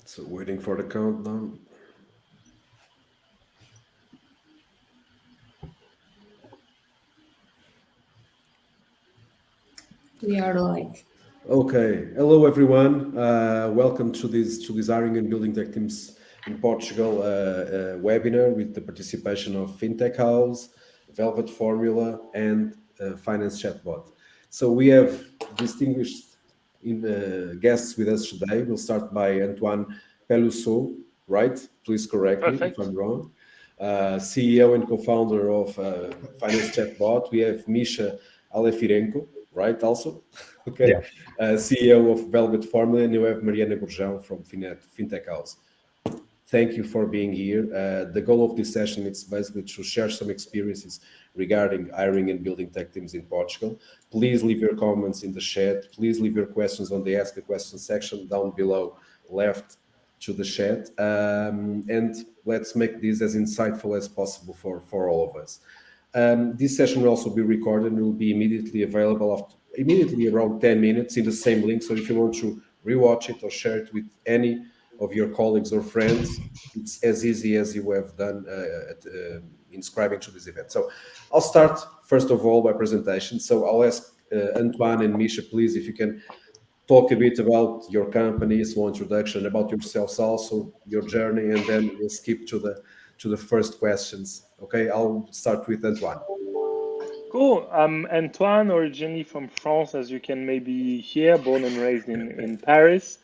So waiting for the countdown. We are live. Okay, hello everyone. Welcome to this hiring and building tech teams in Portugal webinar with the participation of FinTech House, Velvet Formula, and Finance Chatbot. So we have distinguished guests with us today. We'll start by Antoine Pelusseau, right? Please correct me if Perfect. I'm wrong. CEO and co-founder of Finance Chatbot. We have Misha Alefirenko, right? Also, okay. Yeah. CEO of Velvet Formula, and you have Mariana Gurjão from FinTech House. Thank you for being here. The goal of this session is basically to share some experiences regarding hiring and building tech teams in Portugal. Please leave your comments in the chat. Please leave your questions on the Ask a Question section down below left to the chat. And let's make this as insightful as possible for all of us. This session will also be recorded and will be immediately available immediately around 10 minutes in the same link. So if you want to rewatch it or share it with any of your colleagues or friends, it's as easy as you have done inscribing to this event. So I'll start first of all by presentation. So I'll ask Antoine and Misha, please, if you can talk a bit about your company, small introduction about yourselves, also your journey, and then we'll skip to the first questions. Okay, I'll start with Antoine. Cool. I'm Antoine, originally from France, as you can maybe hear, born and raised in Paris.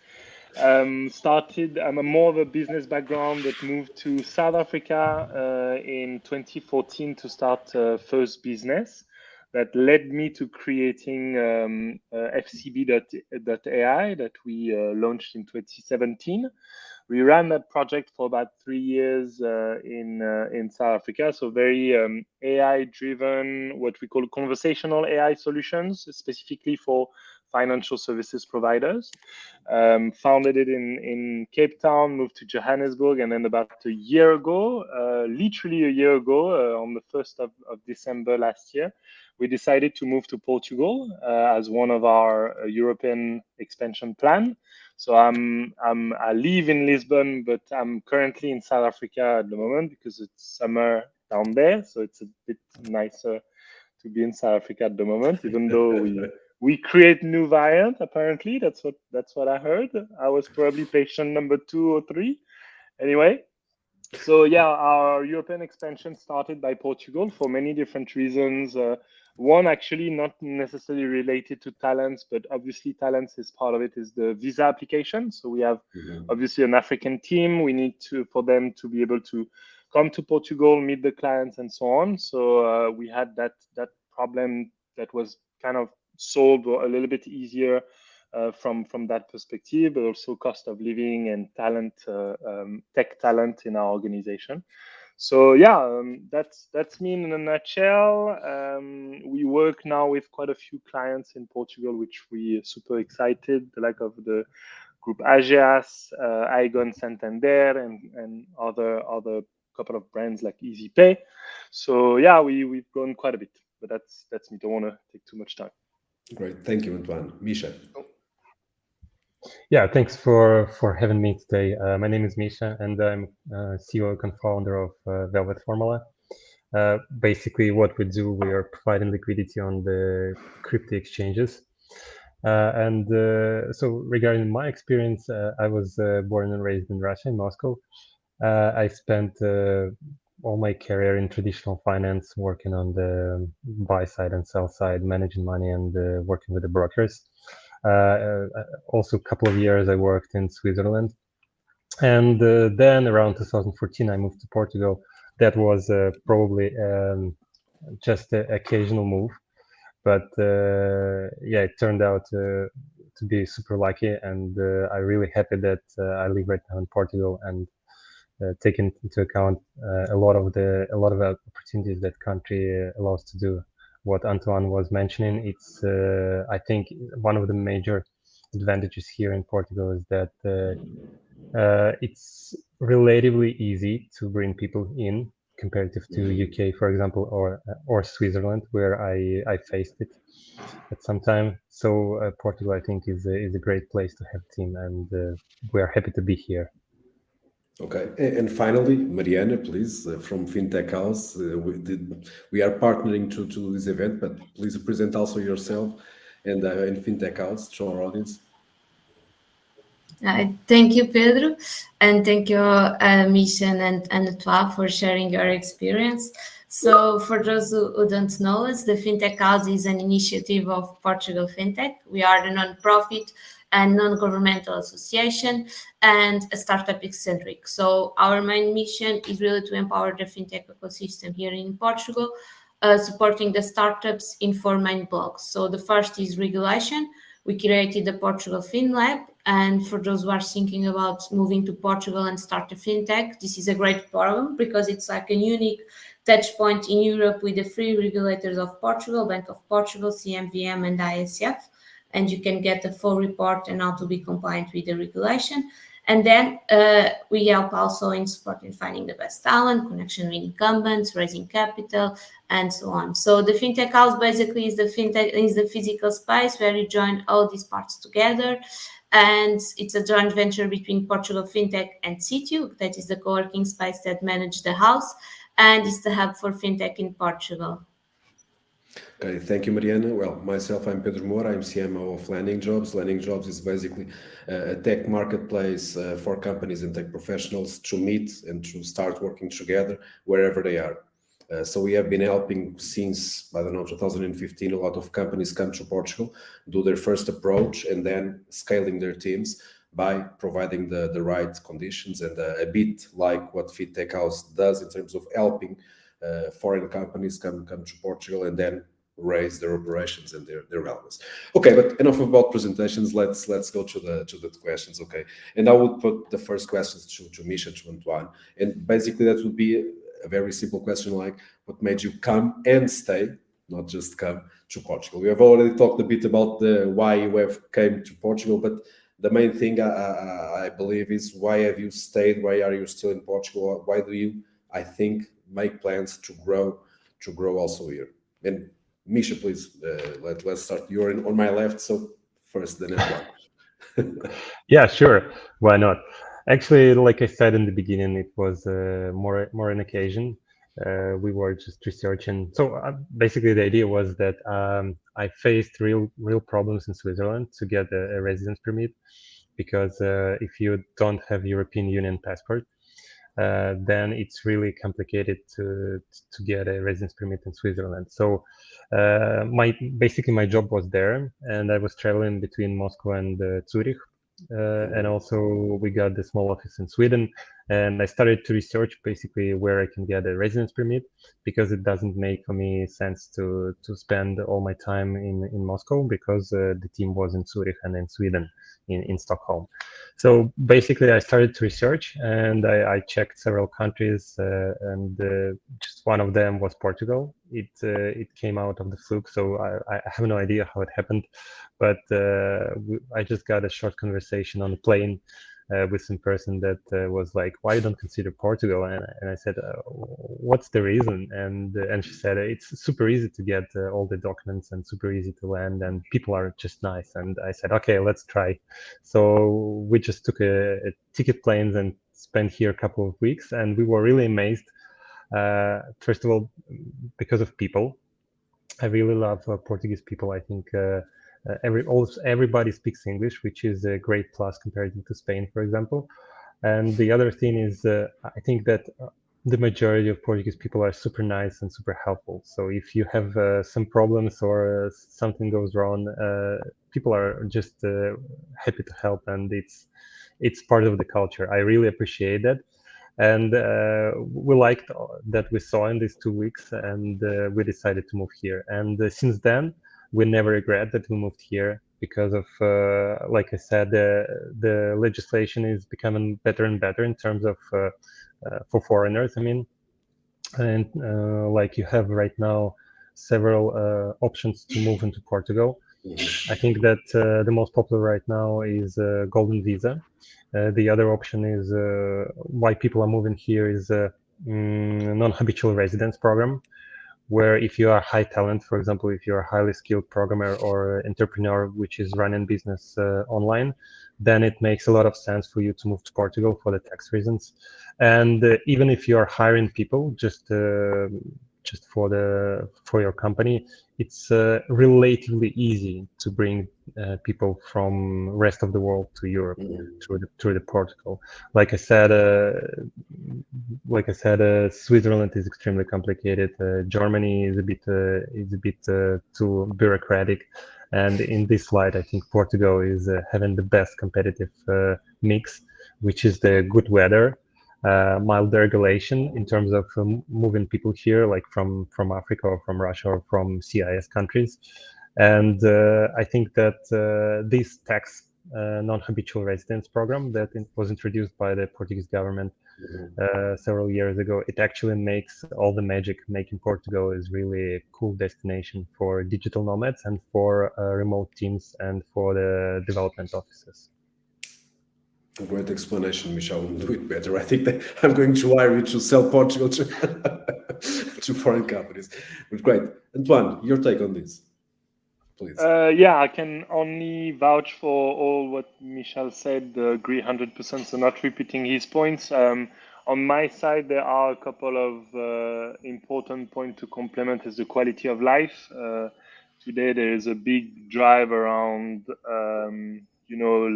I'm a more of a business background that moved to South Africa in 2014 to start first business that led me to creating FCB.ai that we launched in 2017. We ran that project for about 3 years in South Africa. So very AI-driven, what we call conversational AI solutions, specifically for financial services providers. Founded it in Cape Town, moved to Johannesburg, and then about a year ago, literally a year ago, on the 1st of December last year, we decided to move to Portugal as one of our European expansion plan. So I live in Lisbon, but I'm currently in South Africa at the moment because it's summer down there. So it's a bit nicer to be in South Africa at the moment, even though we create new variant. Apparently, that's what I heard. I was probably patient number 2 or 3. Anyway, so yeah, our European expansion started by Portugal for many different reasons. One actually not necessarily related to talents, but obviously talents is part of it, is the visa application. So we have obviously an African team. We need for them to be able to come to Portugal, meet the clients and so on. So we had that problem that was kind of solved a little bit easier from that perspective, but also cost of living and talent, tech talent in our organization. So yeah, that's me in a nutshell. We work now with quite a few clients in Portugal, which we are super excited, like of the group Ageas, Aegon, Santander, and other couple of brands like EasyPay. So yeah, we've grown quite a bit, but that's me. Don't want to take too much time. Great, thank you, Antoine. Misha. Yeah, thanks for having me today. My name is Misha, and I'm CEO and co-founder of Velvet Formula. Basically, what we do, we are providing liquidity on the crypto exchanges. So regarding my experience, I was born and raised in Russia, in Moscow. I spent all my career in traditional finance, working on the buy side and sell side, managing money and working with the brokers. Also, a couple of years I worked in Switzerland. And then around 2014, I moved to Portugal. That was probably just an occasional move. But yeah, it turned out to be super lucky. And I'm really happy that I live right now in Portugal and taking into account a lot of opportunities that country allows to do. What Antoine was mentioning, it's I think one of the major advantages here in Portugal is that it's relatively easy to bring people in. comparative to UK, for example, or Switzerland, where I faced it at some time. So Portugal, I think, is a great place to have team, and we are happy to be here. Okay, and finally, Mariana, please, from FinTech House. We are partnering to this event, but please present also yourself and FinTech House to our audience. Thank you, Pedro, and thank you, Misha and Antoine, for sharing your experience. So for those who don't know us, the FinTech House is an initiative of Portugal FinTech. We are a non-profit and non-governmental association and a startup eccentric. So our main mission is really to empower the FinTech ecosystem here in Portugal, supporting the startups in 4 main blocks. So the first is regulation. We created the Portugal FinLab, and for those who are thinking about moving to Portugal and start a fintech, this is a great program because it's like a unique touch point in Europe with the 3 regulators of Portugal, Bank of Portugal, CMVM, and ISF, and you can get a full report on how to be compliant with the regulation. And then we help also in supporting finding the best talent, connection with incumbents, raising capital, and so on. So the FinTech House basically is the physical space where you join all these parts together. And it's a joint venture between Portugal FinTech and Sitio, that is the co-working space that manages the house, and it's the hub for FinTech in Portugal. Okay, thank you, Mariana. Well, myself, I'm Pedro Moura. I'm CMO of Landing.Jobs. Landing.Jobs is basically a tech marketplace for companies and tech professionals to meet and to start working together wherever they are. So we have been helping since, 2015, a lot of companies come to Portugal, do their first approach, and then scaling their teams by providing the right conditions, and a bit like what FinTech House does in terms of helping foreign companies come to Portugal and then raise their operations and their relevance. Okay, but enough about presentations. Let's go to the questions. Okay, and I would put the first questions to Misha, to Antoine, and basically that would be a very simple question like, what made you come and stay, not just come, to Portugal? We have already talked a bit about the why you have came to Portugal, but the main thing I believe is, why have you stayed? Why are you still in Portugal? Why do you, I think, make plans to grow also here? And Misha, please, let's start. You're on my left, so first then Antoine. Yeah, sure. Why not? Actually, like I said in the beginning, it was more an occasion. We were just researching. So basically, the idea was that I faced real problems in Switzerland to get a residence permit, because if you don't have European Union passport, then it's really complicated to get a residence permit in Switzerland. So basically my job was there, and I was traveling between Moscow and Zurich. And also we got the small office in Sweden, and I started to research basically where I can get a residence permit, because it doesn't make for me sense to spend all my time in Moscow, because the team was in Zurich and in Sweden, in Stockholm. So basically I started to research, and I checked several countries, and just one of them was Portugal. It came out of the fluke, so I have no idea how it happened, but I just got a short conversation on the plane with some person that was like, why you don't consider Portugal? And I said, what's the reason? And she said, it's super easy to get all the documents and super easy to land, and people are just nice. And I said, okay, let's try. So we just took a ticket planes and spent here a couple of weeks, and we were really amazed. First of all, because of people. I really love Portuguese people. I think everybody speaks English, which is a great plus compared to Spain, for example. And the other thing is, I think that the majority of Portuguese people are super nice and super helpful. So if you have some problems or something goes wrong, people are just happy to help, and it's part of the culture. I really appreciate that. And we liked that we saw in these 2 weeks, and we decided to move here. And since then, we never regret that we moved here, because of, like I said, the legislation is becoming better and better in terms of for foreigners, I mean. And like you have right now several options to move into Portugal. I think that the most popular right now is Golden Visa. The other option is why people are moving here is non-habitual residence program, where if you are high talent, for example, if you're a highly skilled programmer or entrepreneur which is running business online, then it makes a lot of sense for you to move to Portugal for the tax reasons. And even if you are hiring people just for your company, it's relatively easy to bring people from rest of the world to Europe through the Portugal. Like I said, Switzerland is extremely complicated. Germany is a bit too bureaucratic, and in this light, I think Portugal is having the best competitive mix, which is the good weather, mild regulation in terms of moving people here, like from Africa or from Russia or from CIS countries. And I think that this tax non-habitual residence program that was introduced by the Portuguese government several years ago, it actually makes all the magic, making Portugal is really a cool destination for digital nomads and for remote teams and for the development offices. Great explanation, Michel. We'll do it better. I think that I'm going to hire you to sell Portugal to, to foreign companies. But great. Antoine, your take on this, please. Yeah, I can only vouch for all what Michel said, agree 100%, so not repeating his points. On my side, there are a couple of important points to complement is the quality of life. Today, there is a big drive around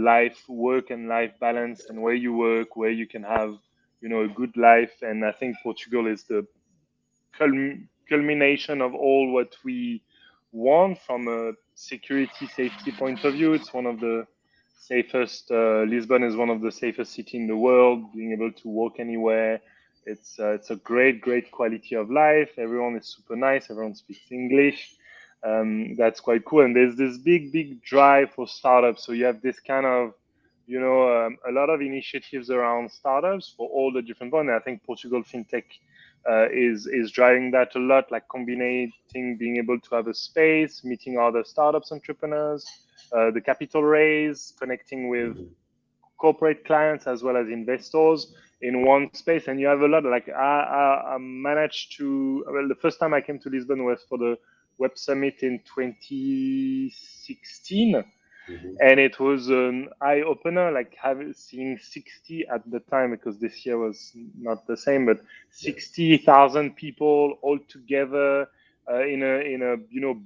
life, work and life balance, and where you work, where you can have, a good life. And I think Portugal is the culmination of all what we want from a security, safety point of view. It's one of the safest. Lisbon is one of the safest cities in the world. Being able to walk anywhere, it's a great quality of life. Everyone is super nice. Everyone speaks English. That's quite cool. And there's this big drive for startups. So you have this kind of, a lot of initiatives around startups for all the different ones. And I think Portugal FinTech is driving that a lot, like combining being able to have a space, meeting other startups entrepreneurs, the capital raise, connecting with corporate clients as well as investors in one space. And you have a lot, like I managed to, well, the first time I came to Lisbon was for the Web Summit in 2016. And it was an eye-opener, like seeing 60 at the time, because this year was not the same, but 60,000 people all together in a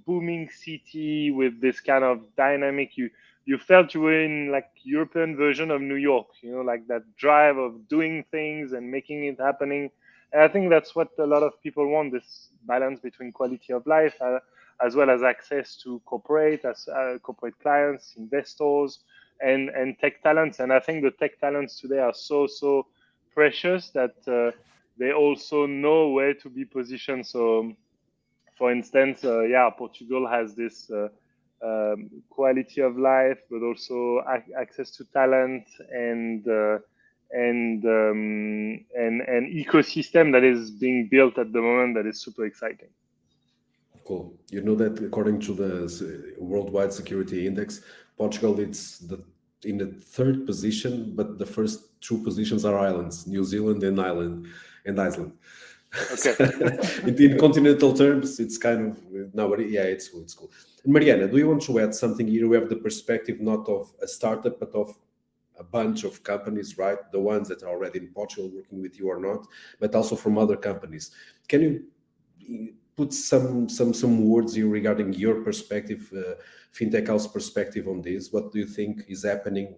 booming city with this kind of dynamic. You felt you were in like European version of New York, like that drive of doing things and making it happening. And I think that's what a lot of people want, this balance between quality of life as well as access to corporate clients, investors, and tech talents. And I think the tech talents today are so precious that they also know where to be positioned. So, for instance, Portugal has this quality of life, but also access to talent and an ecosystem that is being built at the moment that is super exciting. Cool. You know that according to the Worldwide Security Index, Portugal is in the third position, but the first two positions are islands: New Zealand and Iceland. Okay. In continental terms, it's kind of it's cool. And Mariana, do you want to add something here? We have the perspective not of a startup, but of a bunch of companies, right? The ones that are already in Portugal working with you or not, but also from other companies. Can you put some words here regarding your perspective, FinTech House perspective on this? What do you think is happening?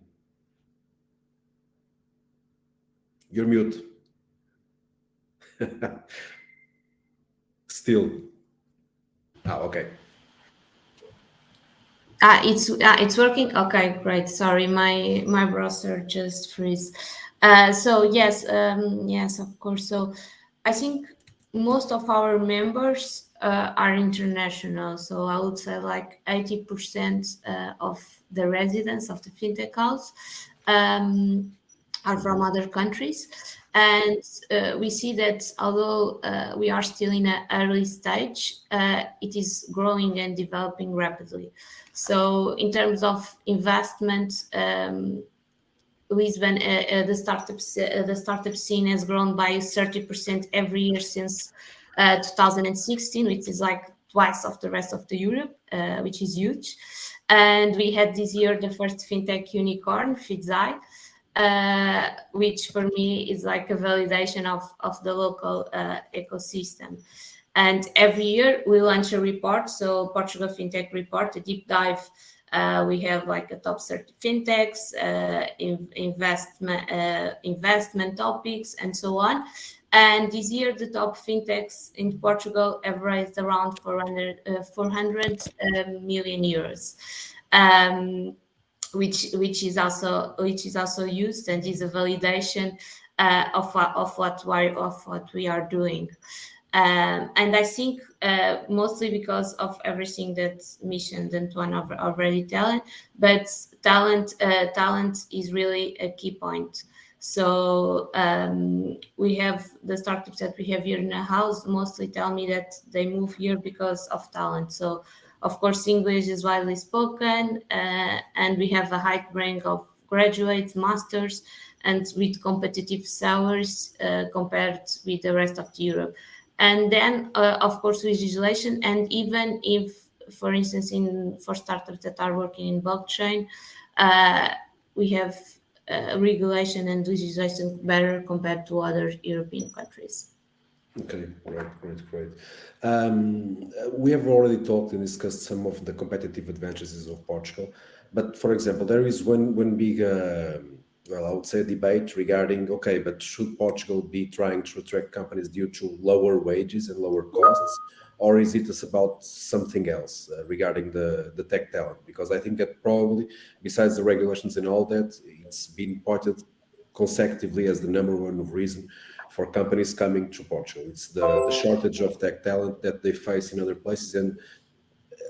You're mute. Still. Okay. It's working. Okay, great. Sorry, my browser just freeze. So yes, of course. So I think most of our members are international. So I would say like 80% of the residents of the FinTech House are from other countries. And we see that although we are still in an early stage, it is growing and developing rapidly. So in terms of investment, Lisbon, the startup scene has grown by 30% every year since 2016, which is like twice of the rest of the Europe, which is huge. And we had this year the first fintech unicorn, Fidzai, which for me is like a validation of the local ecosystem. And every year we launch a report, so Portugal FinTech Report, a deep dive. We have like a top 30 fintechs, investment topics, and so on. And this year, the top fintechs in Portugal have raised around 400 million euros, which is also used and is a validation of what we are doing. And I think mostly because of everything that Misha and Antoine already telling, but talent is really a key point. So we have the startups that we have here in the house mostly tell me that they move here because of talent. So of course English is widely spoken, and we have a high rank of graduates, masters, and with competitive salaries compared with the rest of Europe. And then, of course, legislation. And even if, for instance, for startups that are working in blockchain, we have regulation and legislation better compared to other European countries. Okay, great. We have already talked and discussed some of the competitive advantages of Portugal. But for example, there is one big, I would say, debate regarding, okay, but should Portugal be trying to attract companies due to lower wages and lower costs, or is it about something else regarding the tech talent? Because I think that probably, besides the regulations and all that, it's been pointed consecutively as the number one reason for companies coming to Portugal. It's the shortage of tech talent that they face in other places, and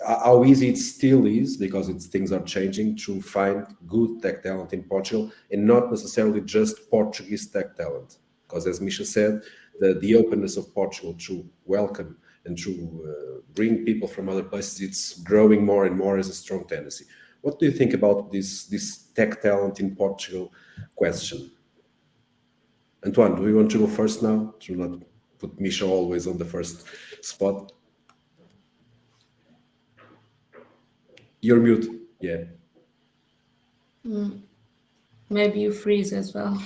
how easy it still is, because things are changing, to find good tech talent in Portugal, and not necessarily just Portuguese tech talent. Because as Misha said, the openness of Portugal to welcome and to bring people from other places, it's growing more and more as a strong tendency. What do you think about this tech talent in Portugal question? Antoine, do you want to go first now, to not put Misha always on the first spot? You're mute. Yeah. Maybe you freeze as well.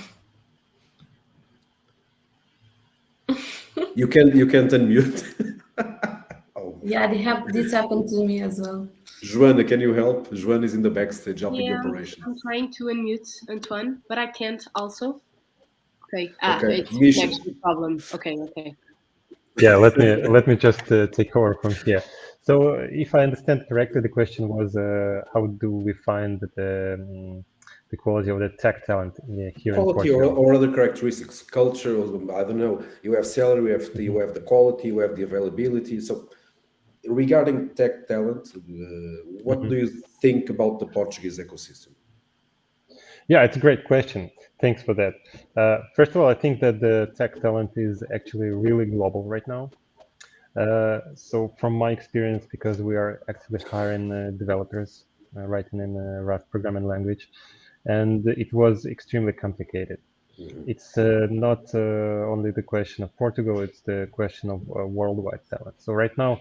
You can't unmute. Oh. Yeah, this happened to me as well. Joanna, can you help? Joanna is in the backstage helping the operation. I'm trying to unmute Antoine, but I can't also. Okay. Okay. It's Misha. a connection problem. Okay. Yeah, let me just take over from here. So, if I understand correctly, the question was how do we find the quality of the tech talent here Quality in Portugal? or other characteristics, culture, I don't know. You have salary, you have the quality, you have the availability. So, regarding tech talent, what do you think about the Portuguese ecosystem? Yeah, it's a great question. Thanks for that. First of all, I think that the tech talent is actually really global right now. So from my experience, because we are actively hiring developers, writing in Rust programming language, and it was extremely complicated. It's not only the question of Portugal, it's the question of worldwide talent. So right now,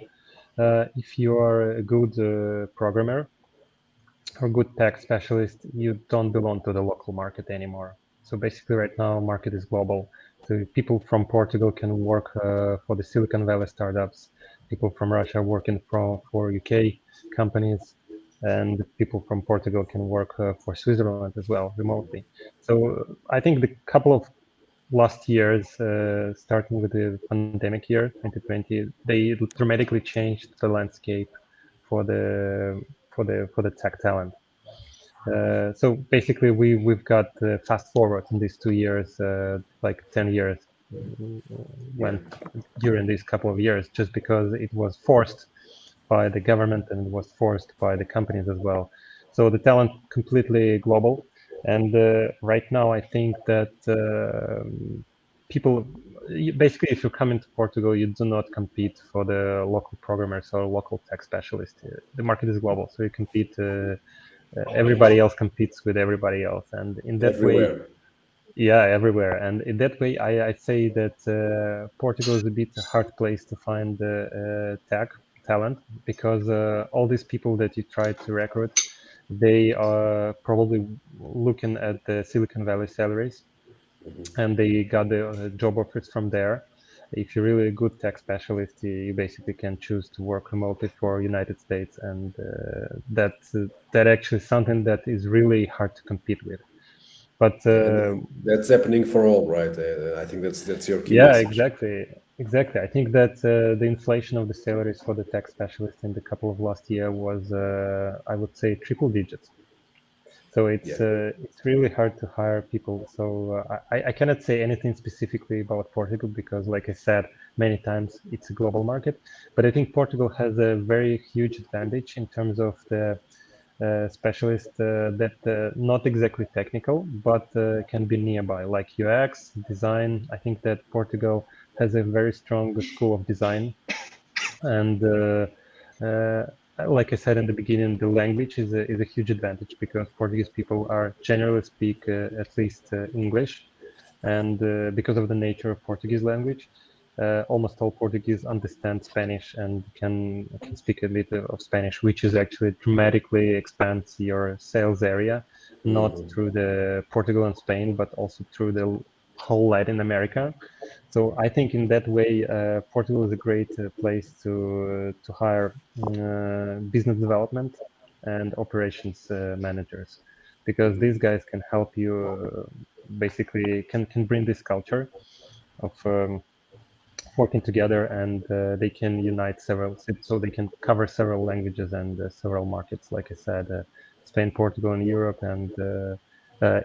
if you are a good programmer or good tech specialist, you don't belong to the local market anymore. So basically right now, market is global. So people from Portugal can work for the Silicon Valley startups, people from Russia working for UK companies, and people from Portugal can work for Switzerland as well, remotely. So I think the couple of last years, starting with the pandemic year, 2020, they dramatically changed the landscape for the tech talent. So basically, we've got fast forward in these 2 years, like 10 years went during these couple of years, just because it was forced by the government and it was forced by the companies as well. So the talent completely global. And right now, I think that people, basically, if you come into Portugal, you do not compete for the local programmers or local tech specialists. The market is global, so you compete everybody else competes with everybody else, and in that way, Everywhere. yeah, everywhere. And in that way, I'd say that Portugal is a bit a hard place to find tech talent, because all these people that you try to recruit, they are probably looking at the Silicon Valley salaries, and they got the job offers from there. If you're really a good tech specialist, you basically can choose to work remotely for United States, and that actually is something that is really hard to compete with. But And that's happening for all, right? I think that's your key yeah, message. exactly. I think that the inflation of the salaries for the tech specialists in the couple of last year was, I would say, triple digits. So Yeah. it's really hard to hire people. So I cannot say anything specifically about Portugal because, like I said many times, it's a global market. But I think Portugal has a very huge advantage in terms of the specialist that not exactly technical, but can be nearby, like UX design. I think that Portugal has a very strong school of design, and like I said in the beginning, the language is a huge advantage because Portuguese people are generally speak at least English, and because of the nature of Portuguese language, almost all Portuguese understand Spanish and can speak a little of Spanish, which is actually dramatically expands your sales area, not through the Portugal and Spain, but also through the whole Latin America. So I think in that way, Portugal is a great place to hire business development and operations managers, because these guys can help you basically can bring this culture of working together, and they can unite several, so they can cover several languages and several markets, like I said, Spain, Portugal, and Europe, and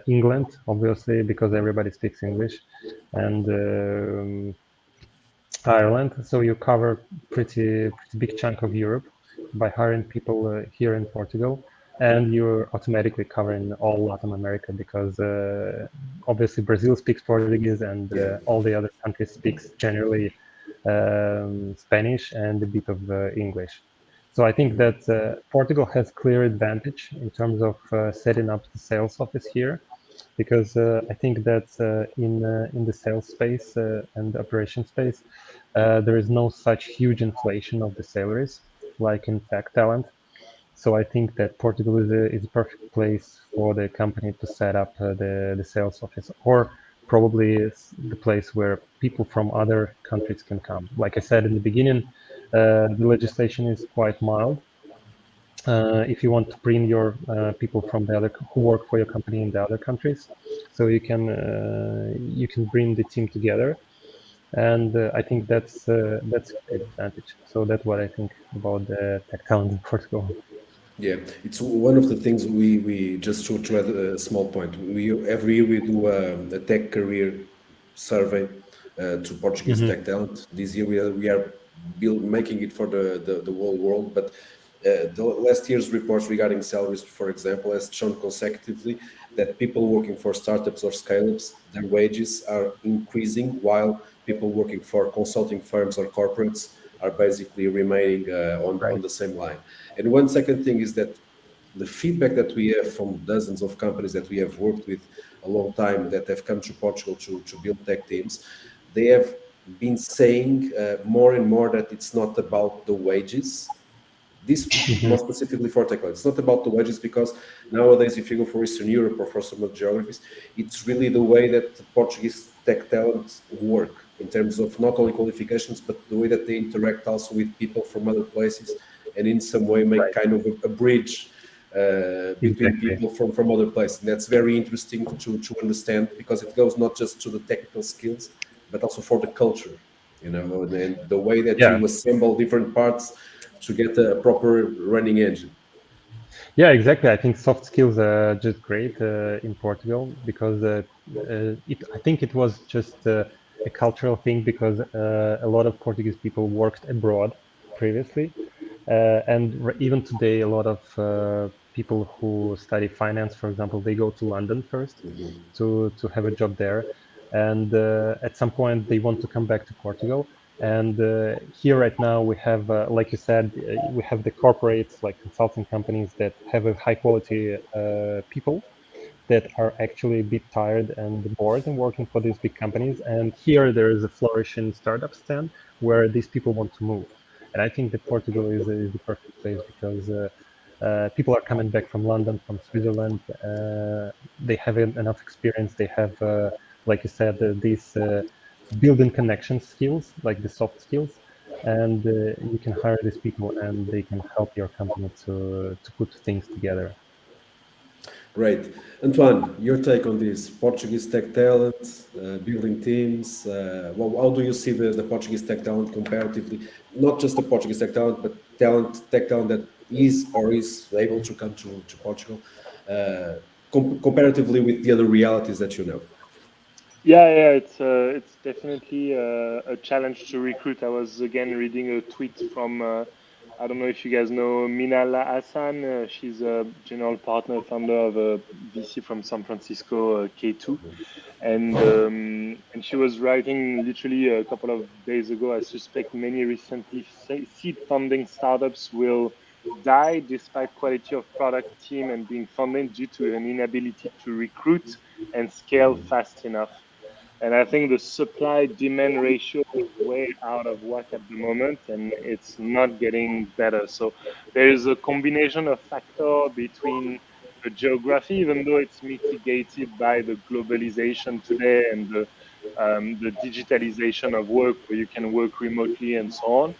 England, obviously, because everybody speaks English, and Ireland. So you cover pretty big chunk of Europe by hiring people here in Portugal, and you're automatically covering all Latin America because obviously Brazil speaks Portuguese, and Yeah. all the other countries speaks generally Spanish and a bit of English. So I think that Portugal has clear advantage in terms of setting up the sales office here, because I think that in the sales space and the operation space, there is no such huge inflation of the salaries like in tech talent. So I think that Portugal is a perfect place for the company to set up the sales office, or probably it's the place where people from other countries can come. Like I said in the beginning, the legislation is quite mild. If you want to bring your people from the other who work for your company in the other countries, so you can bring the team together, and I think that's a great advantage. So that's what I think about the tech talent in Portugal. Yeah, it's one of the things we just to add a small point. We every year we do a tech career survey to Portuguese Hmm. tech talent. This year we are making it for the whole world. But the last year's reports regarding salaries, for example, has shown consecutively that people working for startups or scale-ups, their wages are increasing, while people working for consulting firms or corporates are basically remaining on Right. the same line. And one second thing is that the feedback that we have from dozens of companies that we have worked with a long time that have come to Portugal to build tech teams, they have been saying more and more that it's not about the wages. This Hmm. more specifically for tech. It's not about the wages, because nowadays, if you go for Eastern Europe or for some other geographies, it's really the way that the Portuguese tech talent work in terms of not only qualifications, but the way that they interact also with people from other places, and in some way make Right. kind of a bridge between Exactly. people from other places. And that's very interesting to understand, because it goes not just to the technical skills, but also for the culture, and the way that Yeah. you assemble different parts to get a proper running engine. Yeah, exactly. I think soft skills are just great in Portugal because I think it was just a cultural thing because a lot of Portuguese people worked abroad previously. And even today, a lot of people who study finance, for example, they go to London first to have a job there. And at some point, they want to come back to Portugal. And here right now we have, like you said, we have the corporates like consulting companies that have a high quality people that are actually a bit tired and bored and working for these big companies. And here there is a flourishing startup stand where these people want to move. And I think that Portugal is the perfect place because people are coming back from London, from Switzerland. They have enough experience. They have, like you said, these building connection skills, like the soft skills. And you can hire these people and they can help your company to put things together. Great. Antoine, your take on this Portuguese tech talent, building teams. How do you see the Portuguese tech talent comparatively? Not just the Portuguese tech talent, but tech talent that is able to come to Portugal, comparatively with the other realities that you know. Yeah, it's definitely a challenge to recruit. I was again reading a tweet from I don't know if you guys know Minala Hassan. She's a general partner, founder of a VC from San Francisco, K2, and she was writing literally a couple of days ago. I suspect many recently seed funding startups will die despite quality of product team and being funded due to an inability to recruit and scale fast enough. And I think the supply demand ratio is way out of whack at the moment and it's not getting better. So there is a combination of factor between the geography, even though it's mitigated by the globalization today and the digitalization of work where you can work remotely and so on.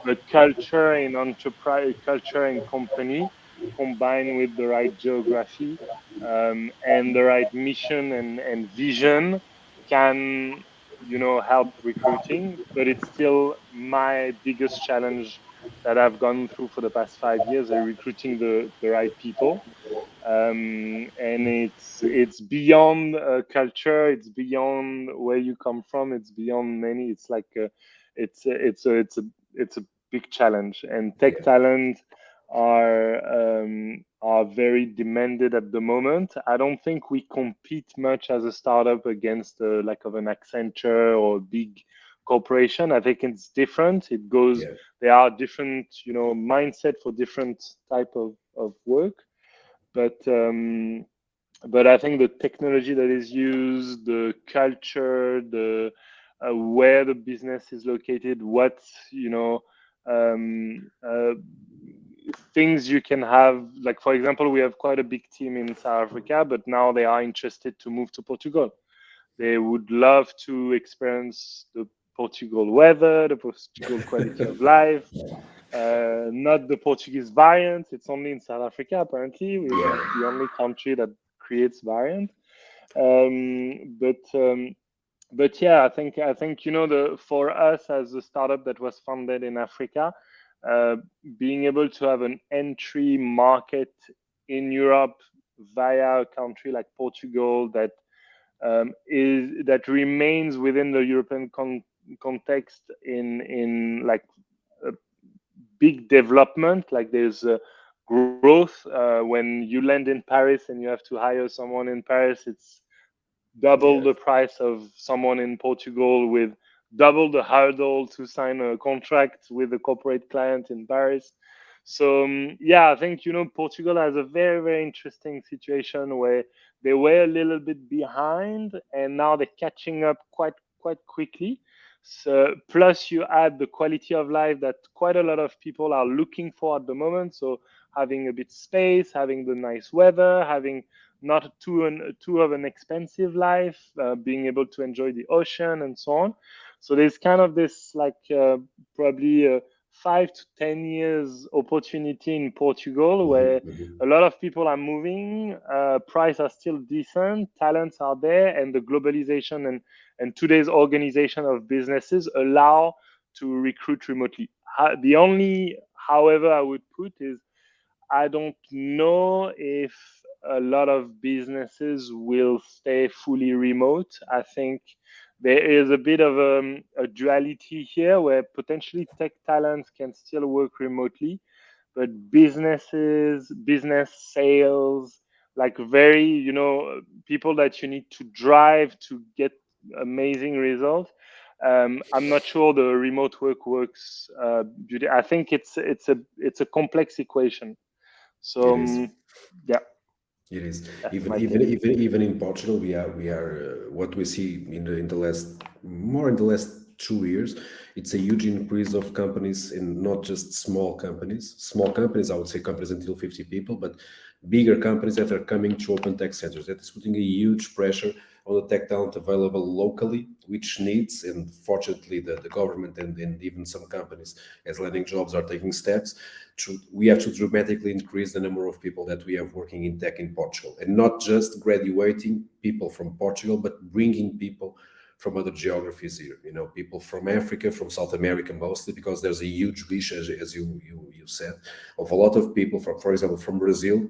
But culture in enterprise, culture in company combined with the right geography and the right mission and vision can help recruiting, but it's still my biggest challenge that I've gone through for the past 5 years, recruiting the right people. And it's beyond culture, it's beyond where you come from, it's beyond many. It's like it's a big challenge, and tech talent are very demanded at the moment. I don't think we compete much as a startup against like of an Accenture or big corporation. I think it's different. It goes, Yeah. there are different mindset for different type of work, but I think the technology that is used, the culture, the where the business is located, what um, uh, things you can have. Like for example, we have quite a big team in South Africa, but now they are interested to move to Portugal. They would love to experience the Portugal weather, the Portugal quality of life, not the Portuguese variant. It's only in South Africa, apparently. We're like Yeah. the only country that creates variant. Um, but um, but yeah, I think the for us as a startup that was founded in Africa, uh, being able to have an entry market in Europe via a country like Portugal that remains within the European context in like a big development. Like there's growth when you land in Paris and you have to hire someone in Paris. It's double Yeah. the price of someone in Portugal with double the hurdle to sign a contract with a corporate client in Paris. So yeah, I think Portugal has a very interesting situation where they were a little bit behind and now they're catching up quite quickly. So plus you add the quality of life that quite a lot of people are looking for at the moment. So having a bit space, having the nice weather, having not too of an expensive life, being able to enjoy the ocean and so on. So there's kind of this like probably 5 to 10 years opportunity in Portugal where a lot of people are moving, prices are still decent, talents are there, and the globalization and today's organization of businesses allow to recruit remotely. The only, however, I would put is I don't know if a lot of businesses will stay fully remote. I think there is a bit of a duality here where potentially tech talents can still work remotely, but business sales, like very, people that you need to drive to get amazing results, I'm not sure the remote work works. I think it's a complex equation. So It is. yeah, It is. that's Even my even take. even even in Portugal, we are what we see in the last more in the last 2 years. It's a huge increase of companies, and not just small companies. Small companies, I would say companies until 50 people, but bigger companies that are coming to open tech centers. That is putting a huge pressure on the tech talent available locally, which needs, and fortunately the government and even some companies as Landing.Jobs are taking steps. We have to dramatically increase the number of people that we have working in tech in Portugal, and not just graduating people from Portugal, but bringing people from other geographies here. People from Africa, from South America mostly, because there's a huge wish, as you said, of a lot of people from, for example, from Brazil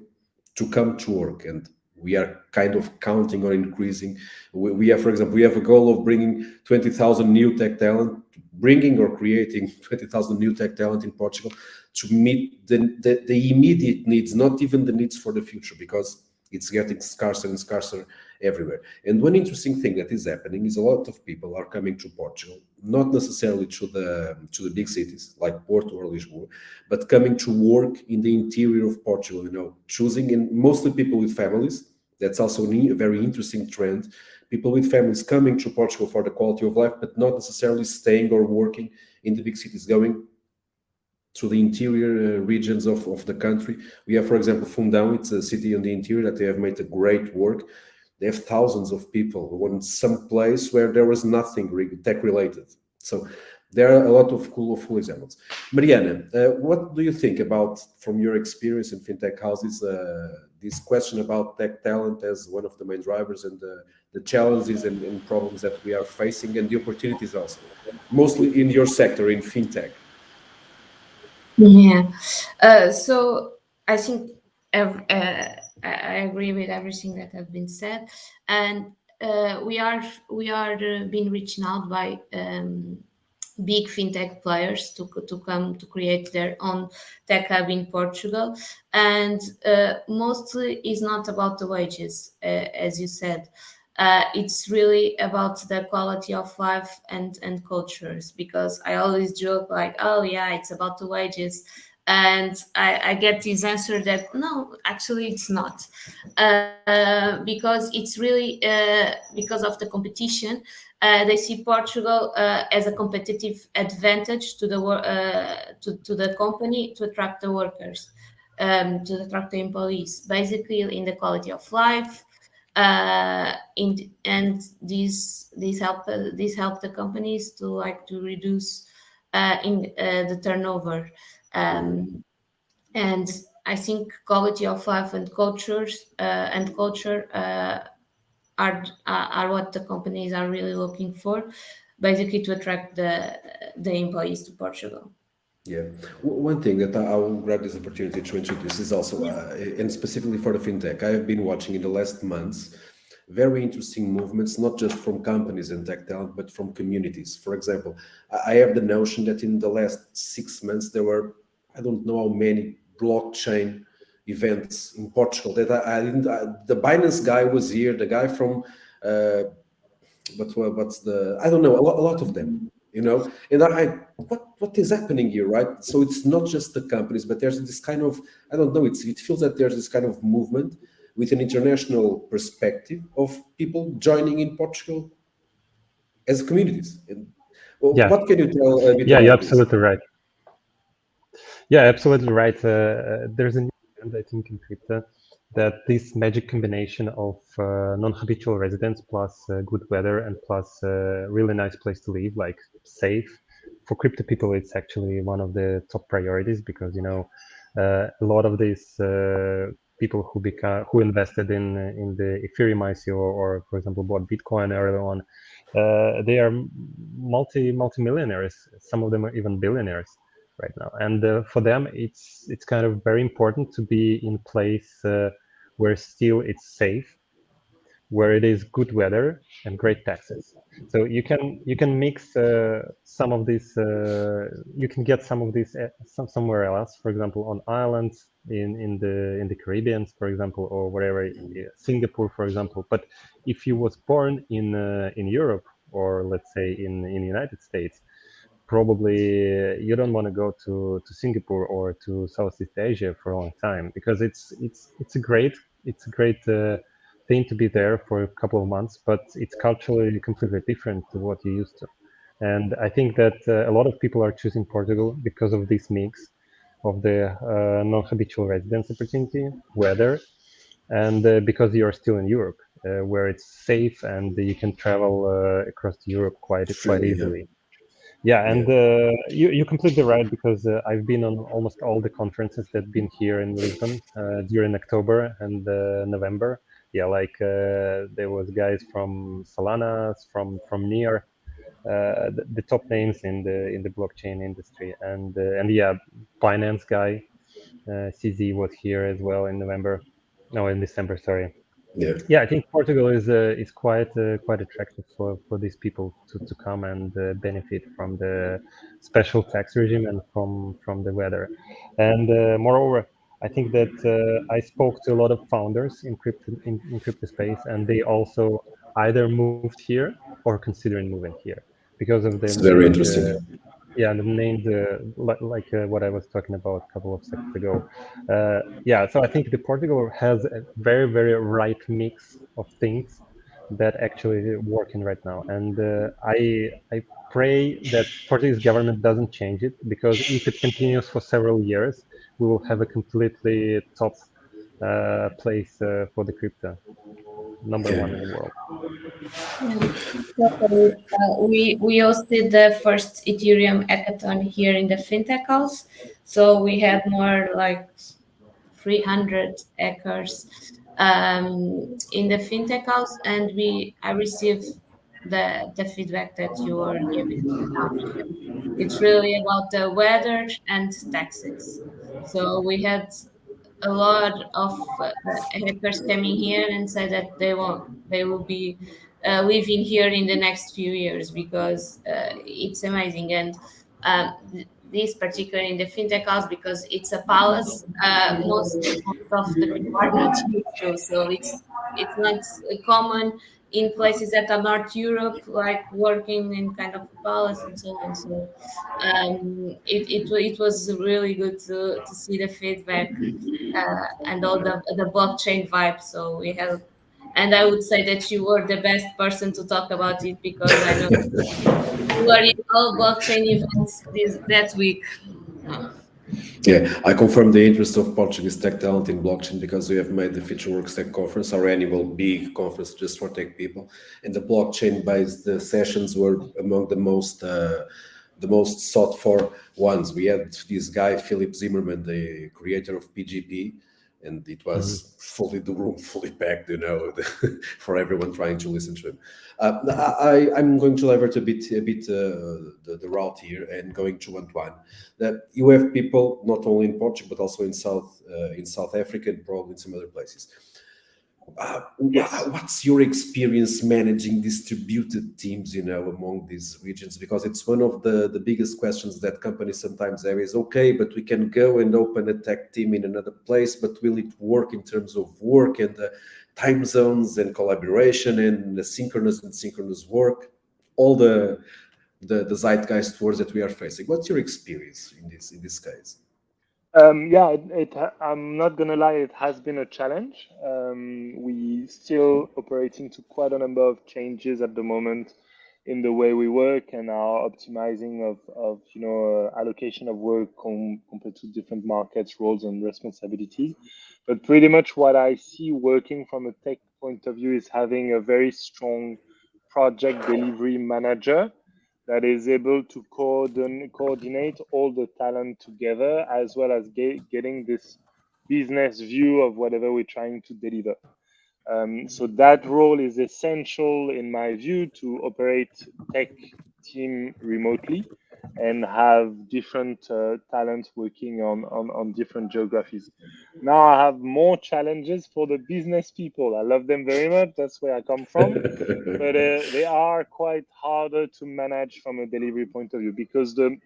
to come to work, and we are kind of counting on increasing. We have, for example, we have a goal of bringing 20,000 new tech talent, bringing or creating 20,000 new tech talent in Portugal to meet the immediate needs, not even the needs for the future, because it's getting scarcer and scarcer everywhere. And one interesting thing that is happening is a lot of people are coming to Portugal, not necessarily to the big cities like Porto or Lisboa, but coming to work in the interior of Portugal, choosing, and mostly people with families. That's also a very interesting trend. People with families coming to Portugal for the quality of life, but not necessarily staying or working in the big cities, going to the interior regions of the country. We have, for example, Fundão. It's a city in the interior that they have made a great work. They have thousands of people who want some place where there was nothing tech related. So there are a lot of cool examples. Mariana, what do you think about, from your experience in fintech houses, this question about tech talent as one of the main drivers, and the challenges and problems that we are facing, and the opportunities also, mostly in your sector, in fintech? Yeah. So I think I agree with everything that have been said, and we are being reached out by big fintech players to come to create their own tech hub in Portugal, and mostly is not about the wages, as you said. It's really about the quality of life and cultures, because I always joke like, oh yeah, it's about the wages, and I get this answer that no, actually it's not, because it's really because of the competition. They see Portugal as a competitive advantage to the company to attract the workers, to attract the employees, basically in the quality of life. And these help the companies to reduce in the turnover, and I think quality of life and culture are what the companies are really looking for, basically to attract the employees to Portugal. Yeah. One thing that I will grab this opportunity to introduce is also, and specifically for the fintech, I have been watching in the last months very interesting movements, not just from companies and tech talent, but from communities. For example, I have the notion that in the last 6 months, there were, I don't know how many blockchain events in Portugal that I didn't, the Binance guy was here, the guy from, what's the, I don't know, a lot of them, and what is happening here, right? So it's not just the companies, but there's this kind of, I don't know, it feels that there's this kind of movement with an international perspective of people joining in Portugal as communities. And, well, Yeah. what can you tell a bit Yeah, about you're this? absolutely right. Yeah, absolutely right. There's a new trend, I think, in crypto, that this magic combination of non-habitual residents plus good weather and plus really nice place to live, like safe. For crypto people, it's actually one of the top priorities, because a lot of these people who invested in the Ethereum ICO, or for example bought Bitcoin early on, they are multi-millionaires. Some of them are even billionaires right now, and for them it's kind of very important to be in place where still it's safe, where it is good weather and great taxes. So you can mix some of these. You can get some of these somewhere else. For example, on islands in the Caribbean, for example, or wherever, Singapore, for example. But if you was born in Europe or let's say in the United States, probably you don't want to go to Singapore or to Southeast Asia for a long time, because it's a great thing to be there for a couple of months, but it's culturally completely different to what you used to. And I think that a lot of people are choosing Portugal because of this mix of the non-habitual residence opportunity, weather, and because you're still in Europe, where it's safe and you can travel across Europe quite Freely, yeah. easily. Yeah, and you're completely right, because I've been on almost all the conferences that been here in Lisbon during October and November. Yeah, like there was guys from Solana, from NEAR, the top names in the blockchain industry, and yeah, Binance guy, CZ was here as well in November, no, in December, sorry. Yeah. Yeah, I think Portugal is quite attractive for these people to come and benefit from the special tax regime and from the weather. And moreover, I think that I spoke to a lot of founders in crypto space, and they also either moved here or considering moving here because of the It's very interesting. yeah, the named like what I was talking about a couple of seconds ago. Yeah, so I think the Portugal has a very right mix of things that actually working right now, and I pray that Portuguese government doesn't change it, because if it continues for several years, we will have a completely top place for the crypto, number Yeah. one in the world. So, we hosted the first Ethereum hackathon here in the FinTech House. So we had more like 300 hackers in the FinTech House, and I received the feedback that you are giving now. It's really about the weather and taxes. So we had a lot of hackers coming here and said that they will be living here in the next few years, because it's amazing. And this particular in the fintech house, because it's a palace, most of the people are not used to, so it's not common in places that are not Europe, like working in kind of a palace and so on. So it was really good to see the feedback and all the blockchain vibe. So we have, and I would say that you were the best person to talk about it, because I know you are in all blockchain events that week. Yeah, I confirm the interest of Portuguese tech talent in blockchain, because we have made the FutureWorks Tech Conference our annual big conference just for tech people, and the blockchain-based sessions were among the most sought for ones. We had this guy Philip Zimmerman, the creator of PGP, and it was the room fully packed, for everyone trying to listen to him. I'm going to divert a bit the route here, and going to Antoine. That you have people not only in Portugal but also in South Africa and probably in some other places. Yes. What's your experience managing distributed teams, among these regions? Because it's one of the biggest questions that companies sometimes have is, okay, but we can go and open a tech team in another place, but will it work in terms of work and time zones and collaboration and the synchronous and synchronous work? All the zeitgeist wars that we are facing. What's your experience in this case? Yeah, I'm not gonna lie, it has been a challenge. We still operating to quite a number of changes at the moment in the way we work and our optimizing of allocation of work compared to different markets, roles, and responsibilities. But pretty much what I see working from a tech point of view is having a very strong project delivery manager that is able to coordinate all the talent together, as well as getting this business view of whatever we're trying to deliver. So that role is essential, in my view, to operate tech team remotely and have different talents working on different geographies. Now I have more challenges for the business people. I love them very much. That's where I come from. But they are quite harder to manage from a delivery point of view, because the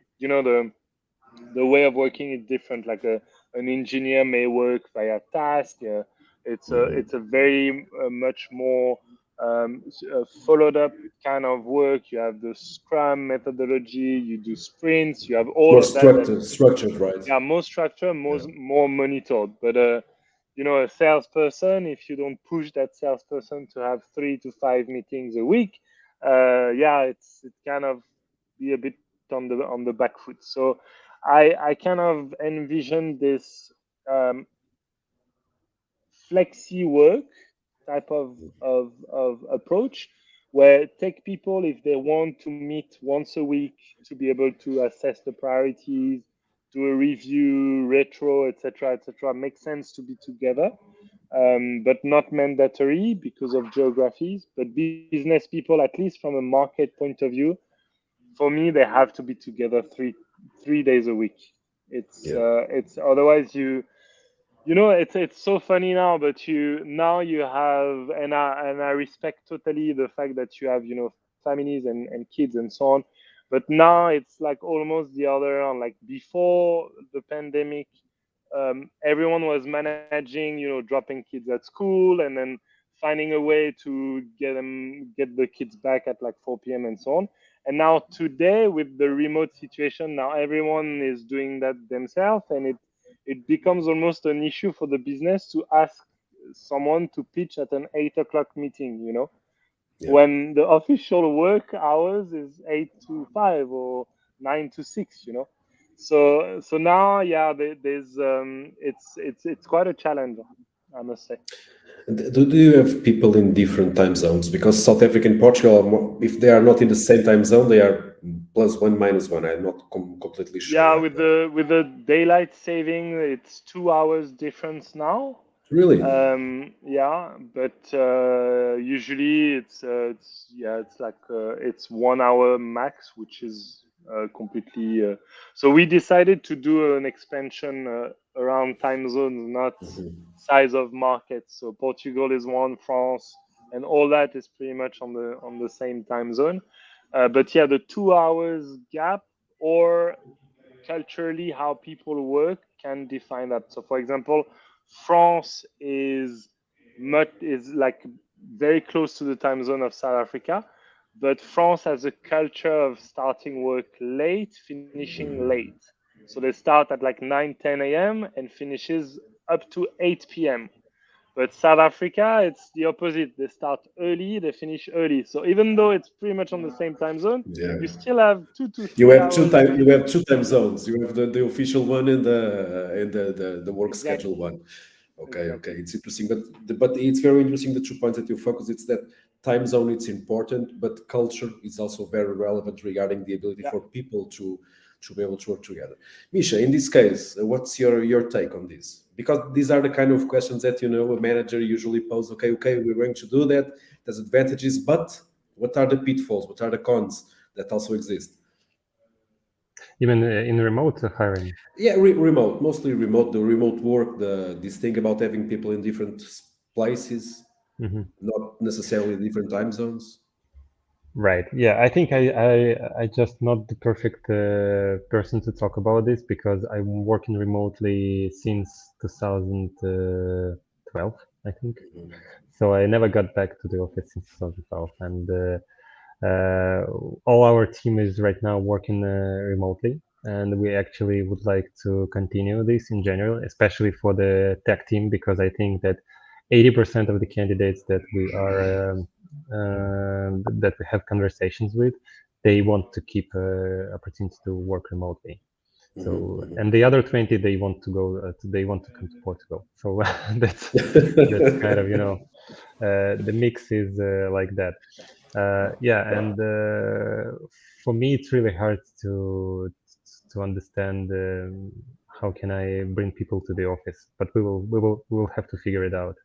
way of working is different. Like an engineer may work via task. It's a very much more followed up kind of work. You have the Scrum methodology. You do sprints. You have all More of that. structured, right? Yeah, more structure, more monitored. But you know, a salesperson, if you don't push that salesperson to have 3 to 5 meetings a week, yeah, it kind of be a bit on the back foot. So I kind of envision this flexi work type of approach where tech people, if they want to meet once a week to be able to assess the priorities, do a review, retro, etc., makes sense to be together, but not mandatory because of geographies. But business people, at least from a market point of view, for me, they have to be together three days a week. It's otherwise you know, it's so funny now, but you have, and I respect totally the fact that you have, you know, families and kids and so on, but now it's like almost the other on. Like before the pandemic, everyone was managing, you know, dropping kids at school and then finding a way to get the kids back at like 4 p.m. and so on. And now today with the remote situation, now everyone is doing that themselves, and it becomes almost an issue for the business to ask someone to pitch at an 8 o'clock meeting, you know, when the official work hours is 8 to 5 or 9 to 6, you know. So now, yeah, there's it's quite a challenge, I must say. Do you have people in different time zones? Because South Africa and Portugal, if they are not in the same time zone, they are +1, -1. I'm not completely sure. Yeah, Right now. with the daylight saving, it's 2 hours difference now. Really? Yeah, but usually it's like it's 1 hour max, which is completely. So we decided to do an expansion around time zones, not size of markets. So Portugal is one, France, and all that is pretty much on the same time zone. But yeah, the 2 hours gap or culturally how people work can define that. So, for example, France is like very close to the time zone of South Africa, but France has a culture of starting work late, finishing late. So they start at like 9, 10 a.m. and finishes up to 8 p.m. But South Africa, it's the opposite. They start early, they finish early. So even though it's pretty much on the same time zone, Yeah. you still have 2 to You 3 have hours. you have two time zones. You have the official one and the work Exactly. schedule one. Okay, Exactly. okay, it's interesting, but it's very interesting the 2 points that you focus. It's that time zone it's important, but culture is also very relevant regarding the ability Yeah. for people to be able to work together. Misha, in this case, what's your take on this? Because these are the kind of questions that you know a manager usually pose. Okay, we're going to do that. There's advantages, but what are the pitfalls? What are the cons that also exist? Even in remote hiring. Yeah, remote, mostly remote. The remote work, this thing about having people in different places, not necessarily different time zones. Right. Yeah, I think I just not the perfect person to talk about this because I'm working remotely since 2012, I think. So I never got back to the office since 2012, and all our team is right now working remotely, and we actually would like to continue this in general, especially for the tech team, because I think that 80% of the candidates that we are that we have conversations with, they want to keep opportunity to work remotely. So, and the other 20, they want to go, they want to come to Portugal. So that's kind of, you know, the mix is like that. Yeah, and for me, it's really hard to understand how can I bring people to the office, but we will have to figure it out.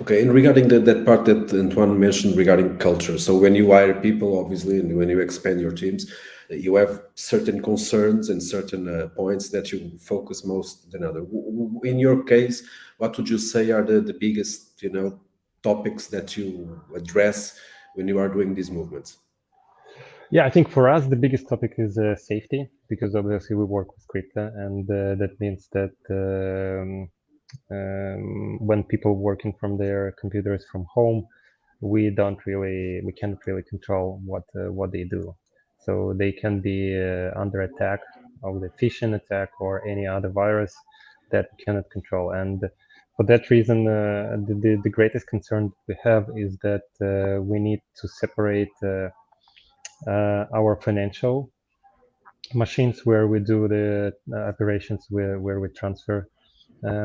Okay, and regarding that part that Antoine mentioned regarding culture, so when you hire people, obviously, and when you expand your teams, you have certain concerns and certain points that you focus most than other. In your case, what would you say are the biggest, you know, topics that you address when you are doing these movements? Yeah, I think for us the biggest topic is safety, because obviously we work with crypto, and that means that when people working from their computers from home, we can't really control what they do. So they can be under attack of the phishing attack or any other virus that we cannot control. And for that reason, the greatest concern we have is that we need to separate our financial machines where we do the operations where we transfer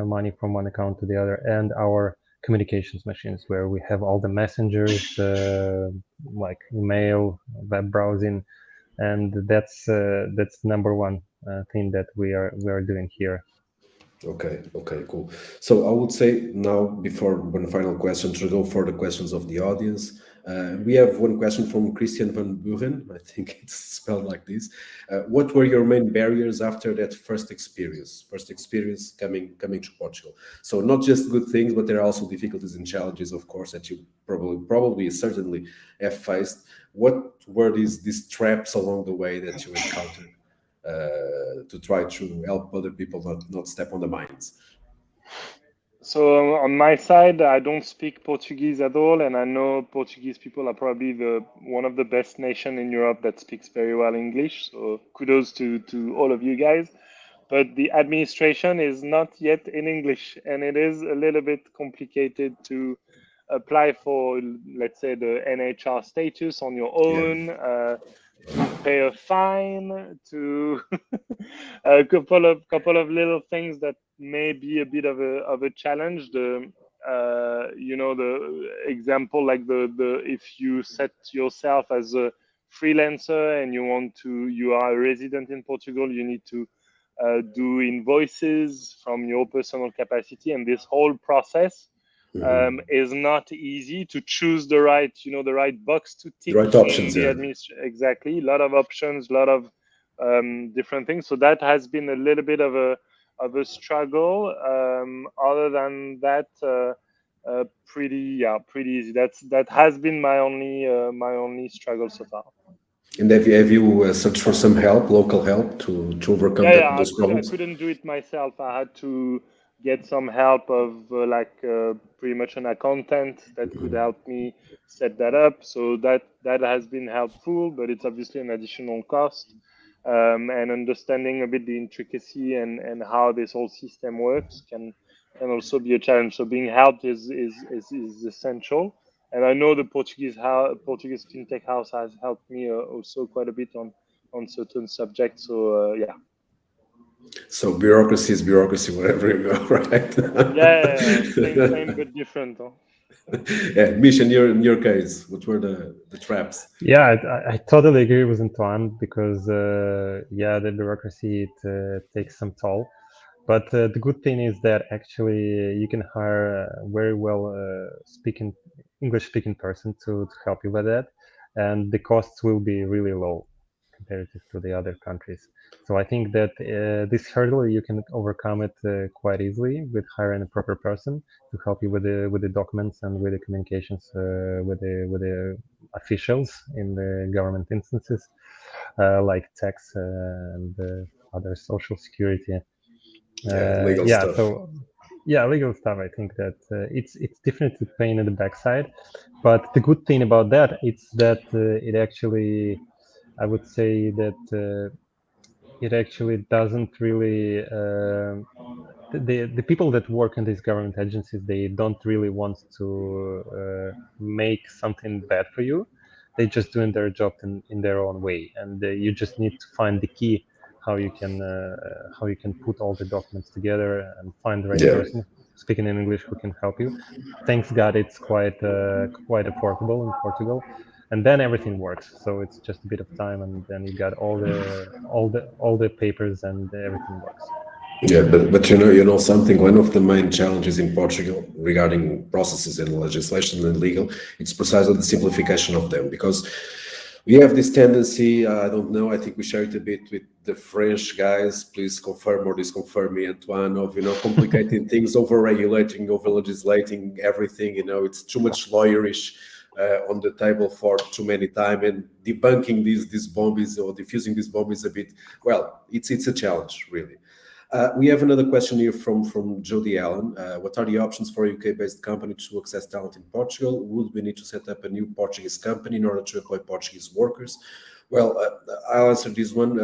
money from one account to the other, and our communications machines where we have all the messengers like email, web browsing, and that's number one thing that we are doing here. Okay, cool. So I would say now, before one final question, to go for the questions of the audience, we have one question from Christian van Buren. I think it's spelled like this. What were your main barriers after that first experience coming to Portugal? So not just good things, but there are also difficulties and challenges, of course, that you probably certainly have faced. What were these traps along the way that you encountered? To try to help other people not step on the mines? So on my side, I don't speak Portuguese at all, and I know Portuguese people are probably one of the best nation in Europe that speaks very well English. So kudos to all of you guys. But the administration is not yet in English, and it is a little bit complicated to apply for, let's say, the NHR status on your own. Yeah. To pay a fine, to a couple of little things that may be a bit of a challenge. The example, like the if you set yourself as a freelancer and you are a resident in Portugal, you need to do invoices from your personal capacity, and this whole process is not easy to choose the right box to tick. The right options, in the exactly, a lot of options, a lot of different things. So that has been a little bit of a struggle. Other than that, pretty easy. That has been my only struggle so far. And have you searched for some help, local help, to overcome those problems? I couldn't do it myself. I had to get some help of pretty much an accountant that could help me set that up. So that has been helpful, but it's obviously an additional cost. And understanding a bit the intricacy and how this whole system works can also be a challenge. So being helped is essential. And I know the Portuguese FinTech House has helped me also quite a bit on certain subjects. So yeah. So bureaucracy is bureaucracy wherever you go, right? Same but different. Huh? Yeah, Misha, in your case, what were the traps? Yeah, I totally agree with Antoine, because the bureaucracy, it takes some toll. But the good thing is that actually you can hire a very well English speaking person to help you with that, and the costs will be really low comparative to the other countries. So I think that this hurdle you can overcome it quite easily with hiring a proper person to help you with the documents and with the communications with the officials in the government instances, like tax and other social security. Legal stuff. Legal stuff. I think that it's definitely pain in the backside, but the good thing about that is that it actually, I would say that it actually doesn't really. The people that work in these government agencies, they don't really want to make something bad for you. They're just doing their job in their own way, and you just need to find the key how you can put all the documents together and find the right person speaking in English who can help you. Thanks God, it's quite affordable in Portugal, and then everything works. So it's just a bit of time, and then you got all the papers, and everything works. Yeah, but you know something. One of the main challenges in Portugal regarding processes and legislation and legal, it's precisely the simplification of them, because we have this tendency. I don't know. I think we share it a bit with the French guys. Please confirm or disconfirm me, Antoine. Of complicating things, over-regulating, over-legislating everything. It's too much lawyerish on the table for too many time, and debunking these bombs or diffusing these bombs a bit. Well, it's a challenge really. We have another question here from Jody Allen. What are the options for a UK-based company to access talent in Portugal? Would we need to set up a new Portuguese company in order to employ Portuguese workers? Well, I'll answer this one.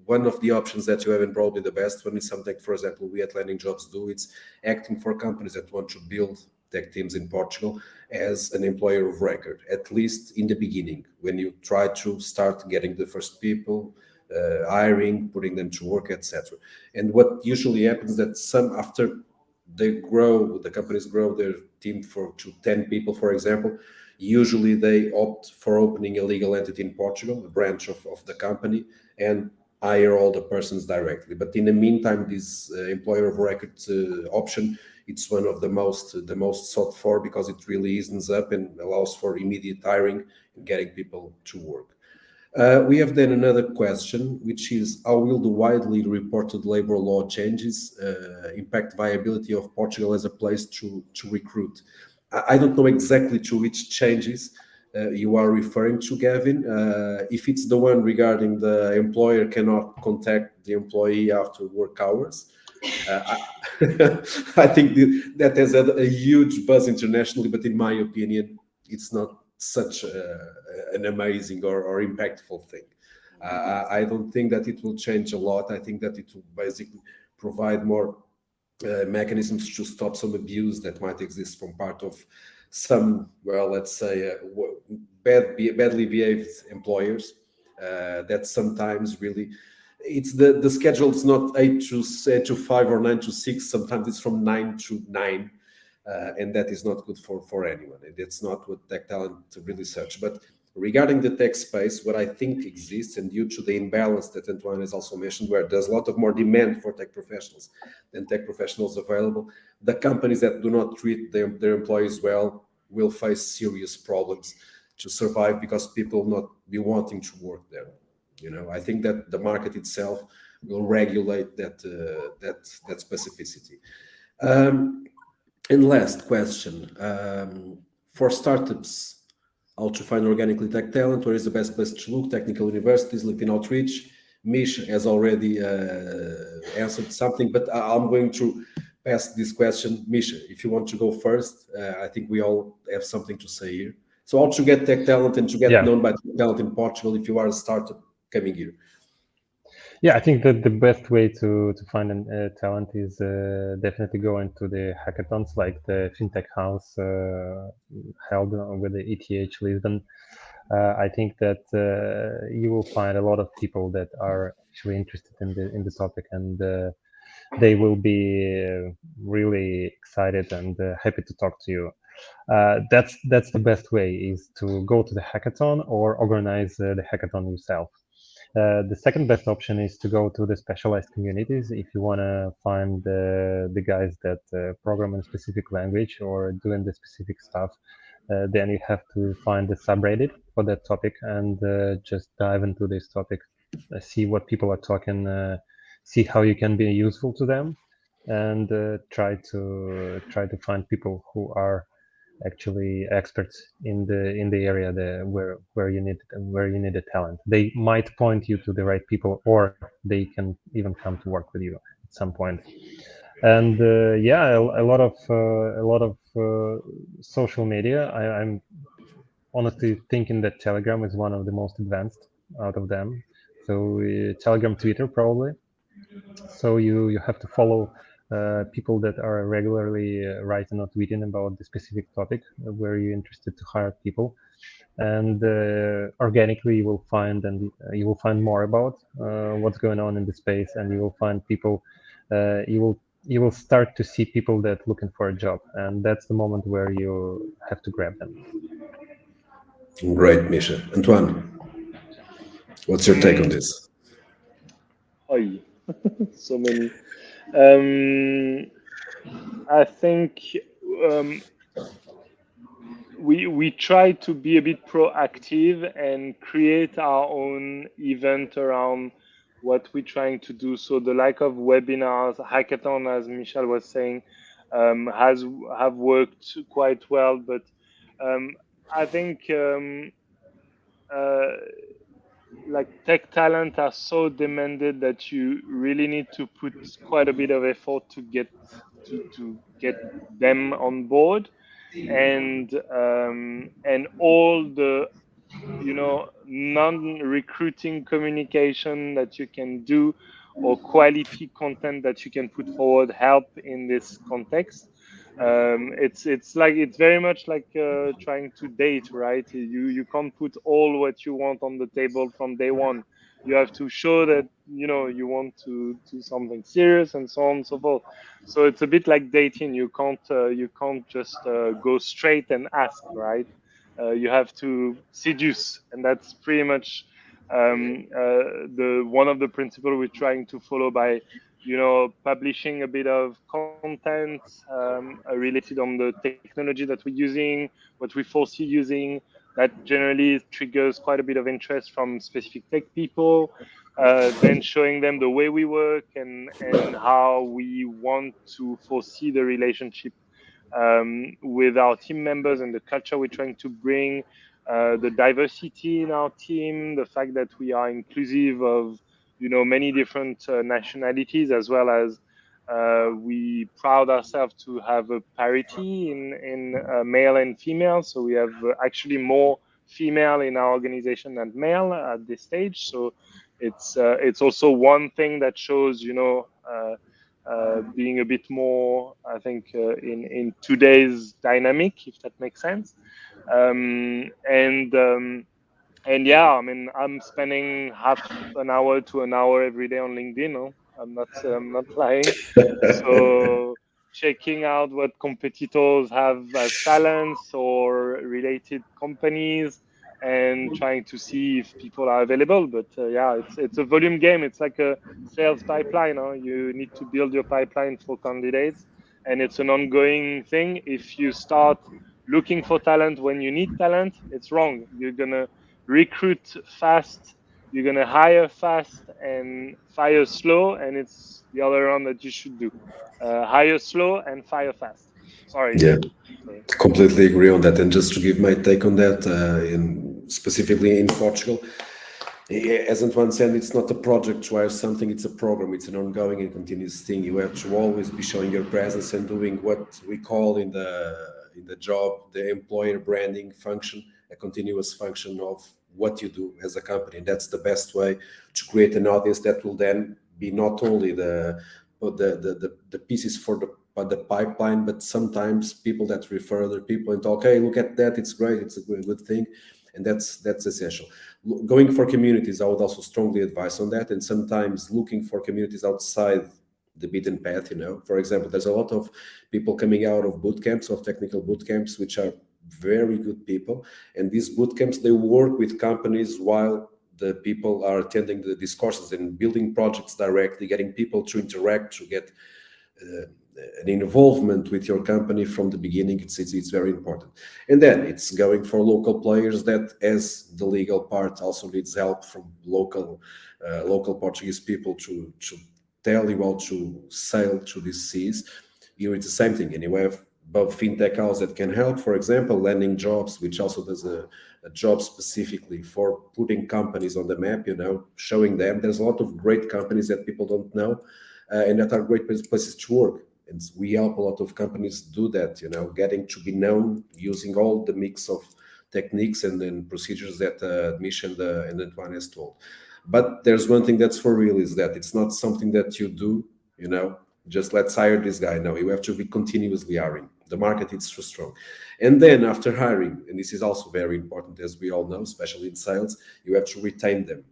One of the options that you have, and probably the best one, is something, for example, we at Landing.Jobs do. It's acting for companies that want to build tech teams in Portugal as an employer of record, at least in the beginning, when you try to start getting the first people, hiring, putting them to work, etc. And what usually happens that after the companies grow their team to 10 people, for example, usually they opt for opening a legal entity in Portugal, a branch of the company, and hire all the persons directly. But in the meantime, this employer of record option, it's one of the most sought for, because it really eases up and allows for immediate hiring and getting people to work. We have then another question, which is, how will the widely reported labor law changes impact viability of Portugal as a place to recruit? I don't know exactly to which changes you are referring to, Gavin. If it's the one regarding the employer cannot contact the employee after work hours, I think that has had a huge buzz internationally, but in my opinion, it's not such an amazing or impactful thing. I don't think that it will change a lot. I think that it will basically provide more mechanisms to stop some abuse that might exist from part of some, well, let's say, badly behaved employers that sometimes really, it's the schedule is not 8 to 5 or 9 to 6. Sometimes it's from 9 to 9. And that is not good for anyone. And it's not what tech talent really search. But regarding the tech space, what I think exists, and due to the imbalance that Antoine has also mentioned, where there's a lot of more demand for tech professionals than tech professionals available, the companies that do not treat their employees well will face serious problems to survive, because people will not be wanting to work there. I think that the market itself will regulate that specificity. And last question, for startups, how to find organically tech talent? Where is the best place to look? Technical universities, LinkedIn outreach. Mish has already answered something, but I'm going to pass this question. Mish, if you want to go first, I think we all have something to say here. So how to get tech talent and to get known by tech talent in Portugal if you are a startup coming here? Yeah, I think that the best way to find talent is definitely go into the hackathons like the FinTech House held with the ETH Lisbon. I think that you will find a lot of people that are actually interested in the topic, and they will be really excited and happy to talk to you. That's the best way, is to go to the hackathon or organize the hackathon yourself. The second best option is to go to the specialized communities. If you want to find the guys that program in a specific language or doing the specific stuff, then you have to find the subreddit for that topic and just dive into this topic, see what people are talking, see how you can be useful to them, and try to find people who are actually experts in the area where you need the talent. They might point you to the right people, or they can even come to work with you at some point. And a lot of social media. I'm honestly thinking that Telegram is one of the most advanced out of them. So Telegram, Twitter, probably. So you have to follow people that are regularly writing or tweeting about the specific topic where you're interested to hire people, and organically you will find more about what's going on in the space, and you will find people. You will start to see people that looking for a job, and that's the moment where you have to grab them. Great, Misha. Antoine, what's your take on this? Oh, so many. I think we try to be a bit proactive and create our own event around what we're trying to do. So the lack of webinars, hackathon, as Michel was saying, have worked quite well. But I think like tech talent are so demanded that you really need to put quite a bit of effort to get them on board, and all the non-recruiting communication that you can do or quality content that you can put forward help in this context. It's very much like trying to date, right? You can't put all what you want on the table from day one. You have to show that you want to do something serious and so on and so forth. So it's a bit like dating. You can't just go straight and ask, right? You have to seduce, and that's pretty much the one of the principles we're trying to follow by publishing a bit of content related on the technology that we're using, what we foresee using. That generally triggers quite a bit of interest from specific tech people. Then showing them the way we work and how we want to foresee the relationship with our team members and the culture we're trying to bring, the diversity in our team, the fact that we are inclusive of many different nationalities, as well as we proud ourselves to have a parity in male and female. So we have actually more female in our organization than male at this stage. So it's also one thing that shows being a bit more, I think, in today's dynamic, if that makes sense. And yeah, I mean, I'm spending half an hour to an hour every day on LinkedIn. No? I'm not lying. So checking out what competitors have as talents or related companies, and trying to see if people are available. But yeah, it's a volume game. It's like a sales pipeline. Huh? You need to build your pipeline for candidates, and it's an ongoing thing. If you start looking for talent when you need talent, it's wrong. You're gonna recruit fast, you're gonna hire fast and fire slow, and it's the other round that you should do. Hire slow and fire fast. Sorry. Yeah, Sorry. completely agree on that. And just to give my take on that, specifically in Portugal, as Antoine said, it's not a project where something, it's a program, it's an ongoing and continuous thing. You have to always be showing your presence and doing what we call in the job, the employer branding function, a continuous function of what you do as a company. And that's the best way to create an audience that will then be not only the pieces for the pipeline, but sometimes people that refer other people and talk, hey, look at that, it's great, it's a good thing. And that's essential. Going for communities, I would also strongly advise on that. And sometimes looking for communities outside the beaten path. For example, there's a lot of people coming out of boot camps, of technical boot camps, which are very good people. And these boot camps, they work with companies while the people are attending these courses and building projects directly, getting people to interact, to get an involvement with your company from the beginning. It's very important. And then it's going for local players that, as the legal part, also needs help from local Portuguese people to tell you how to sail through these seas. Here it's the same thing, and you have above FinTech House that can help. For example, Landing.Jobs, which also does a job specifically for putting companies on the map, showing them. There's a lot of great companies that people don't know, and that are great places to work. And we help a lot of companies do that, getting to be known using all the mix of techniques and then procedures that Misha and Antoine has told. But there's one thing that's for real, is that it's not something that you do, just let's hire this guy. No, you have to be continuously hiring. The market is too strong. And then after hiring, and this is also very important, as we all know, especially in sales, you have to retain them.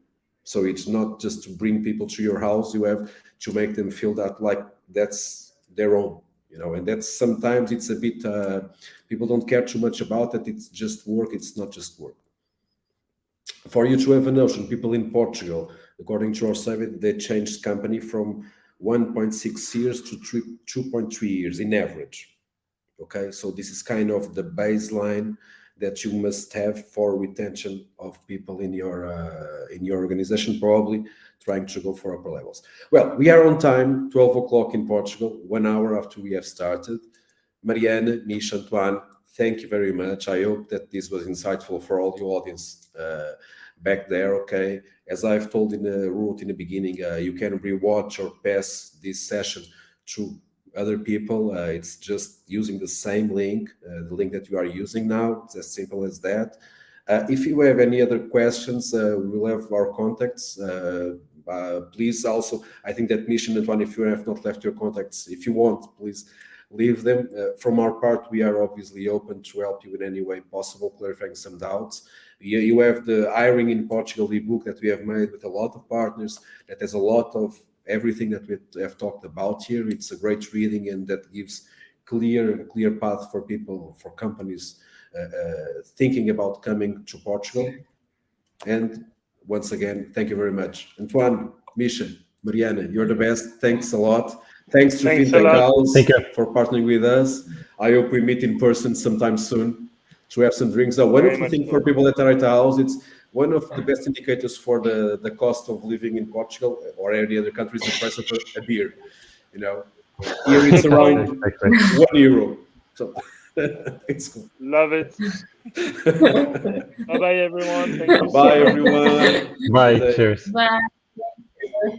So it's not just to bring people to your house, you have to make them feel that like that's their own, and that's sometimes it's a bit, people don't care too much about it. It's just work. It's not just work. For you to have a notion, people in Portugal, according to our survey, they changed company from 1.6 years to 2.3 years in average. Okay, so this is kind of the baseline that you must have for retention of people in your organization, probably trying to go for upper levels. Well, we are on time, 12 o'clock in Portugal, 1 hour after we have started. Mariana, Misha, Antoine, thank you very much. I hope that this was insightful for all the audience back there. Okay, as I've told in the route in the beginning, you can rewatch or pass this session to other people. It's just using the same link, the link that you are using now. It's as simple as that. If you have any other questions, we will have our contacts. Please also, I think that Mission and Antoine, if you have not left your contacts, if you want, please leave them. From our part, we are obviously open to help you in any way possible, clarifying some doubts. You have the Hiring in Portugal ebook that we have made with a lot of partners that has a lot of everything that we have talked about here. It's a great reading, and that gives clear path for people, for companies thinking about coming to Portugal. And once again, thank you very much. Antoine, Misha, Mariana, you're the best. Thanks a lot. Thanks to FinTech House for partnering with us. I hope we meet in person sometime soon to have some drinks. One of the things for people that are at the house, it's one of the best indicators for the cost of living in Portugal or any other country is the price of a beer. You know, here it's around €1. So it's cool. Love it. Bye-bye, everyone. Thank you. Bye, everyone. Bye. Cheers. Bye.